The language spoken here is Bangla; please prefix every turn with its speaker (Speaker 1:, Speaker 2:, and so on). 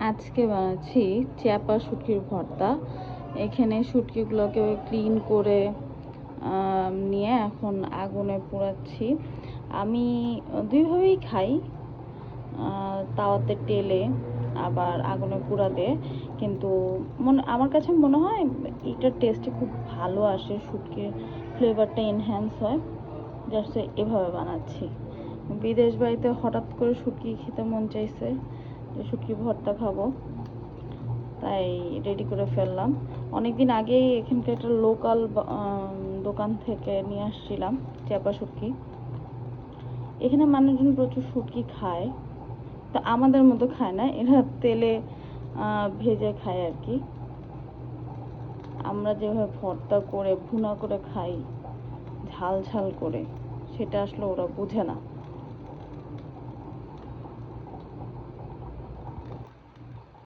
Speaker 1: আজকে বানাচ্ছি চ্যাপা শুটকির ভর্তা। এখানে শুটকিগুলোকে ক্লিন করে নিয়ে এখন আগুনে পোড়াচ্ছি। আমি দুইভাবেই খাই, তাওয়াতে টেলে আবার আগুনে পোড়াতে, কিন্তু আমার কাছে মনে হয় এটার টেস্টে খুব ভালো আসে, শুটকির ফ্লেভারটা এনহ্যান্স হয়। জাস্ট এভাবে বানাচ্ছি। বিদেশ বাড়িতে হঠাৎ করে শুটকি খেতে মন চাইছে, যে শুটকি ভর্তা খাবো, তাই রেডি করে ফেললাম। অনেকদিন আগেই এখানকার একটা লোকাল দোকান থেকে নিয়ে আসছিলাম চ্যাপা শুটকি। এখানে মানুষজন প্রচুর শুটকি খায়, তো আমাদের মতো খায় না, এরা তেলে ভেজে খায় আর কি। আমরা যেভাবে ভর্তা করে ভুনা করে খাই ঝাল ঝাল করে, সেটা আসলে ওরা বুঝে না।